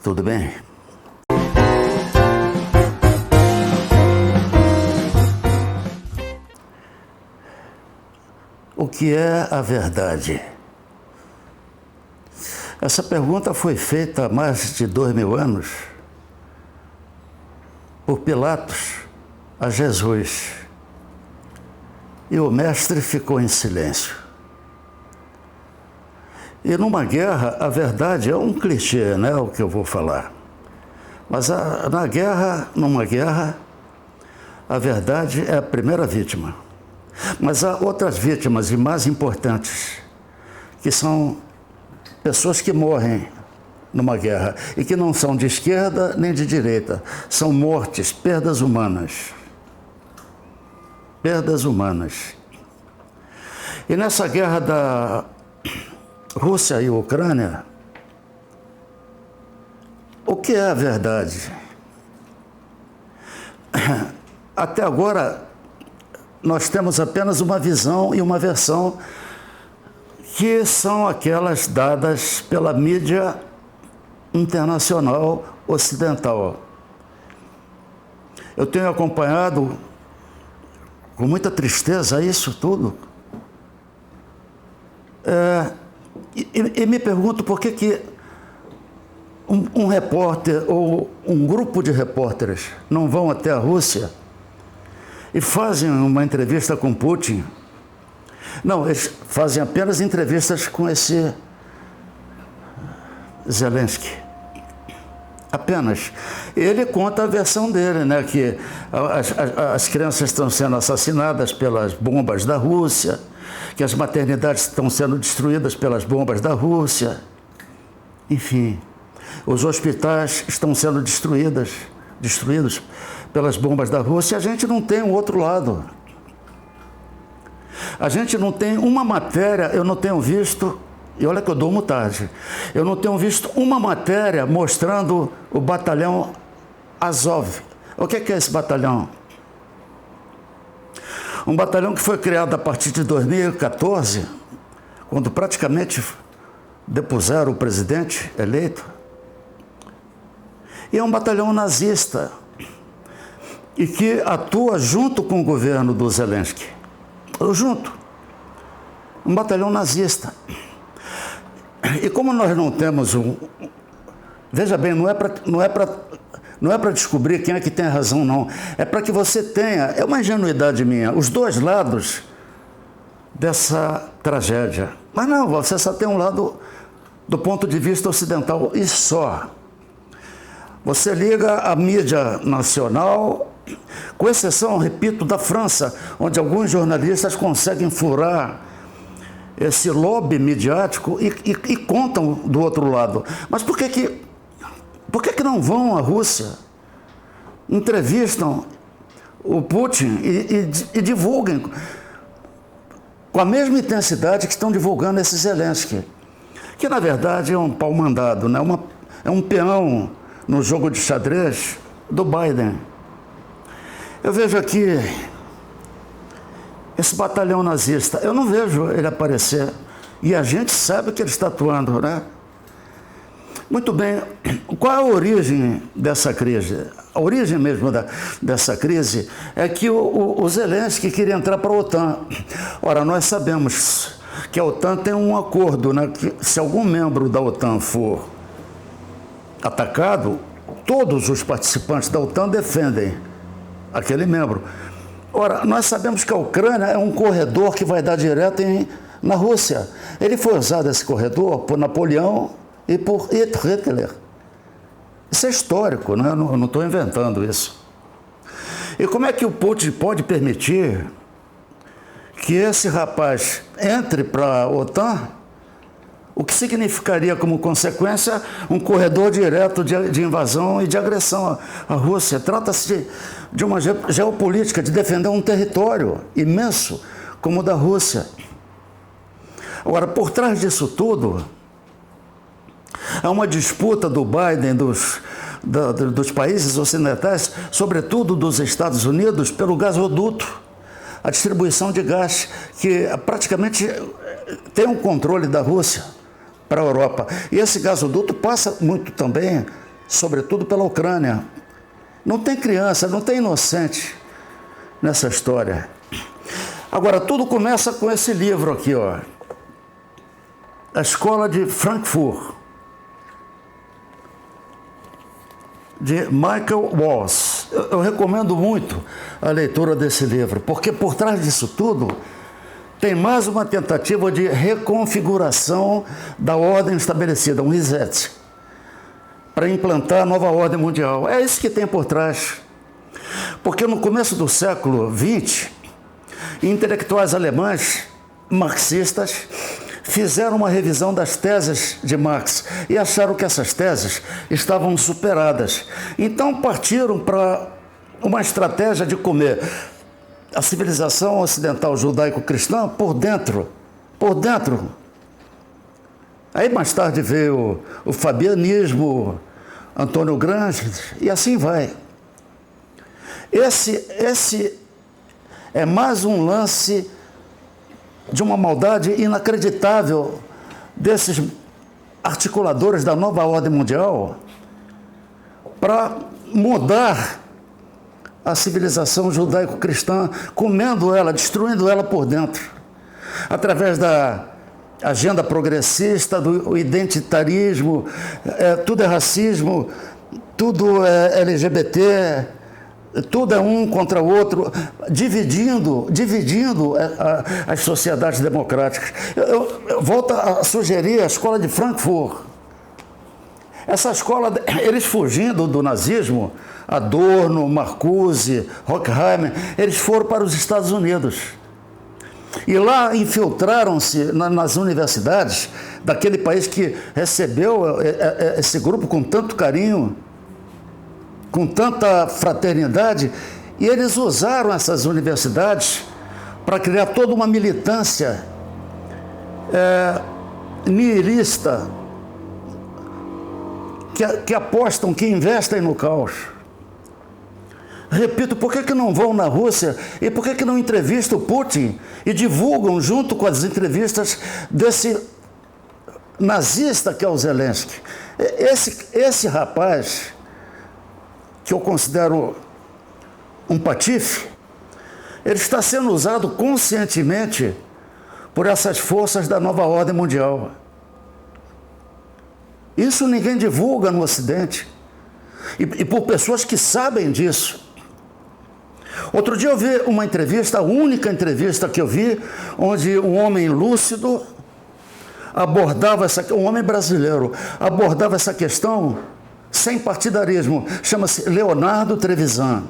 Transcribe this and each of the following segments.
Tudo bem? O que é a verdade? Essa pergunta foi feita há mais de 2000 anos por Pilatos a Jesus. E o mestre ficou em silêncio. E numa guerra, a verdade é um clichê, né, o que eu vou falar. Mas numa guerra, a verdade é a primeira vítima. Mas há outras vítimas, e mais importantes, que são pessoas que morrem numa guerra e que não são de esquerda nem de direita. São mortes, perdas humanas. Perdas humanas. E nessa guerra da Rússia e Ucrânia, o que é a verdade? Até agora, nós temos apenas uma visão e uma versão que são aquelas dadas pela mídia internacional ocidental. Eu tenho acompanhado com muita tristeza isso tudo. E me pergunto por que um repórter ou um grupo de repórteres não vão até a Rússia e fazem uma entrevista com Putin. Não, eles fazem apenas entrevistas com esse Zelensky. Apenas. Ele conta a versão dele, né? Que as crianças estão sendo assassinadas pelas bombas da Rússia, que as maternidades estão sendo destruídas pelas bombas da Rússia. Enfim, os hospitais estão sendo destruídos pelas bombas da Rússia. A gente não tem um outro lado. A gente não tem uma matéria, eu não tenho visto, e olha que eu durmo tarde, eu não tenho visto uma matéria mostrando o batalhão Azov. O que é esse batalhão? Um batalhão que foi criado a partir de 2014, quando praticamente depuseram o presidente eleito. E é um batalhão nazista, e que atua junto com o governo do Zelensky. Junto. Um batalhão nazista. E como nós não temos veja bem, não é para descobrir quem é que tem razão, não. É para que você tenha, é uma ingenuidade minha, os dois lados dessa tragédia. Mas não, você só tem um lado do ponto de vista ocidental e só. Você liga a mídia nacional, com exceção, repito, da França, onde alguns jornalistas conseguem furar esse lobby midiático e contam do outro lado. Mas por que não vão à Rússia, entrevistam o Putin e divulguem com a mesma intensidade que estão divulgando esse Zelensky, que na verdade é um pau mandado, né? É um peão no jogo de xadrez do Biden. Eu vejo aqui esse batalhão nazista, eu não vejo ele aparecer, e a gente sabe que ele está atuando, né? Muito bem, qual é a origem dessa crise? A origem mesmo dessa crise é que o Zelensky queria entrar para a OTAN. Ora, nós sabemos que a OTAN tem um acordo, né, que se algum membro da OTAN for atacado, todos os participantes da OTAN defendem aquele membro. Ora, nós sabemos que a Ucrânia é um corredor que vai dar direto na Rússia. Ele foi usado, esse corredor, por Napoleão e por Hitler. Isso é histórico, né? Eu não estou inventando isso. E como é que o Putin pode permitir que esse rapaz entre para a OTAN, o que significaria como consequência um corredor direto de invasão e de agressão à Rússia? Trata-se de uma geopolítica, de defender um território imenso como o da Rússia. Agora, por trás disso tudo, há uma disputa do Biden, dos países ocidentais, sobretudo dos Estados Unidos, pelo gasoduto, a distribuição de gás, que praticamente tem um controle da Rússia para a Europa. E esse gasoduto passa muito também sobretudo pela Ucrânia. Não tem criança, não tem inocente nessa história. Agora, tudo começa com esse livro aqui, ó. A Escola de Frankfurt, de Michael Walls. Eu recomendo muito a leitura desse livro, porque por trás disso tudo tem mais uma tentativa de reconfiguração da ordem estabelecida, um reset, para implantar a nova ordem mundial. É isso que tem por trás. Porque no começo do século XX, intelectuais alemães marxistas fizeram uma revisão das teses de Marx e acharam que essas teses estavam superadas. Então partiram para uma estratégia de comer a civilização ocidental judaico-cristã por dentro. Aí mais tarde veio o fabianismo, Antônio Gramsci, e assim vai. Esse é mais um lance de uma maldade inacreditável desses articuladores da nova ordem mundial para mudar a civilização judaico-cristã, comendo ela, destruindo ela por dentro, através da agenda progressista, do identitarismo, tudo é racismo, tudo é LGBT, tudo é um contra o outro, dividindo as sociedades democráticas. Eu volto a sugerir a escola de Frankfurt. Essa escola, eles fugindo do nazismo, Adorno, Marcuse, Horkheimer, eles foram para os Estados Unidos. E lá infiltraram-se nas universidades daquele país que recebeu esse grupo com tanto carinho, com tanta fraternidade, e eles usaram essas universidades para criar toda uma militância nihilista, que apostam, que investem no caos. Repito, por que não vão na Rússia e por que não entrevistam o Putin e divulgam junto com as entrevistas desse nazista que é o Zelensky? Esse rapaz, que eu considero um patife, ele está sendo usado conscientemente por essas forças da nova ordem mundial. Isso ninguém divulga no Ocidente, e por pessoas que sabem disso. Outro dia eu vi uma entrevista, a única entrevista que eu vi, onde um homem lúcido abordava um homem brasileiro, abordava essa questão sem partidarismo. Chama-se Leonardo Trevisan.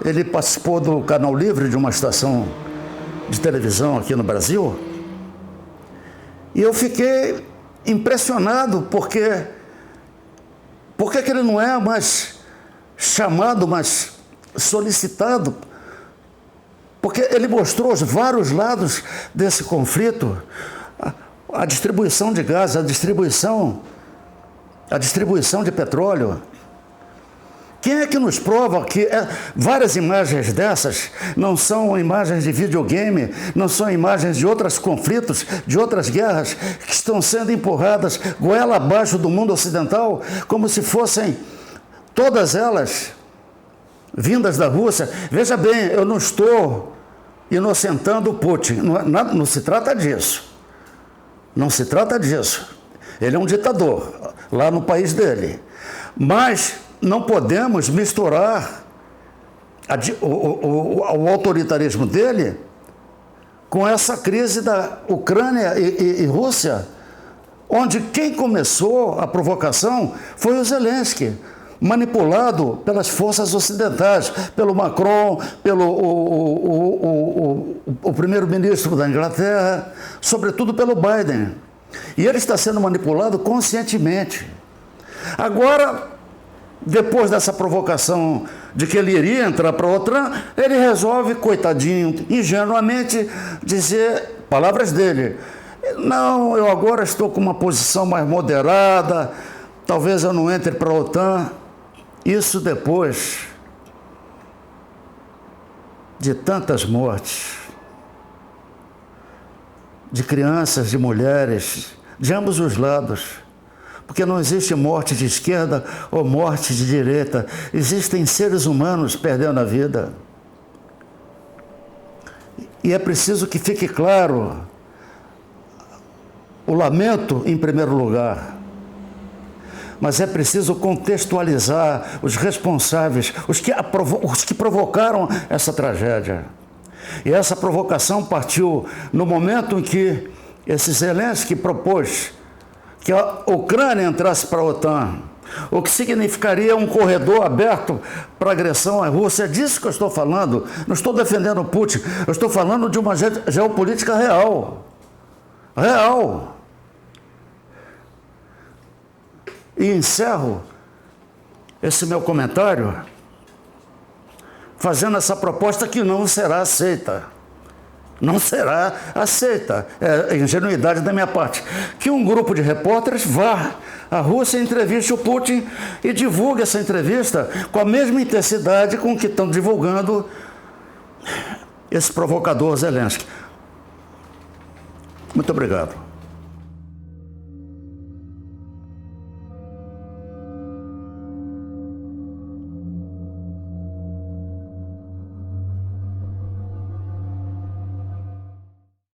Ele participou do Canal Livre, de uma estação de televisão aqui no Brasil, e eu fiquei impressionado, porque que ele não é mais chamado, mais solicitado, porque ele mostrou os vários lados desse conflito, a distribuição de gás, a distribuição de petróleo. Quem é que nos prova que várias imagens dessas não são imagens de videogame, não são imagens de outros conflitos, de outras guerras que estão sendo empurradas goela abaixo do mundo ocidental, como se fossem todas elas vindas da Rússia? Veja bem, eu não estou inocentando o Putin, não se trata disso. Não se trata disso. Ele é um ditador lá no país dele. Mas não podemos misturar o autoritarismo dele com essa crise da Ucrânia e Rússia, onde quem começou a provocação foi o Zelensky, manipulado pelas forças ocidentais, pelo Macron, pelo o primeiro-ministro da Inglaterra, sobretudo pelo Biden. E ele está sendo manipulado conscientemente. Agora, depois dessa provocação de que ele iria entrar para a OTAN, ele resolve, coitadinho, ingenuamente, dizer, palavras dele: não, eu agora estou com uma posição mais moderada, talvez eu não entre para a OTAN. Isso depois de tantas mortes, de crianças, de mulheres, de ambos os lados, Porque não existe morte de esquerda ou morte de direita. Existem seres humanos perdendo a vida. E é preciso que fique claro o lamento em primeiro lugar. Mas é preciso contextualizar os responsáveis, os que provocaram essa tragédia. E essa provocação partiu no momento em que esse Zelensky propôs que a Ucrânia entrasse para a OTAN, o que significaria um corredor aberto para agressão à Rússia. É disso que eu estou falando. Não estou defendendo o Putin, eu estou falando de uma geopolítica real. Real. E encerro esse meu comentário fazendo essa proposta que não será aceita. Não será aceita. É ingenuidade da minha parte. Que um grupo de repórteres vá à Rússia, entreviste o Putin e divulgue essa entrevista com a mesma intensidade com que estão divulgando esse provocador Zelensky. Muito obrigado.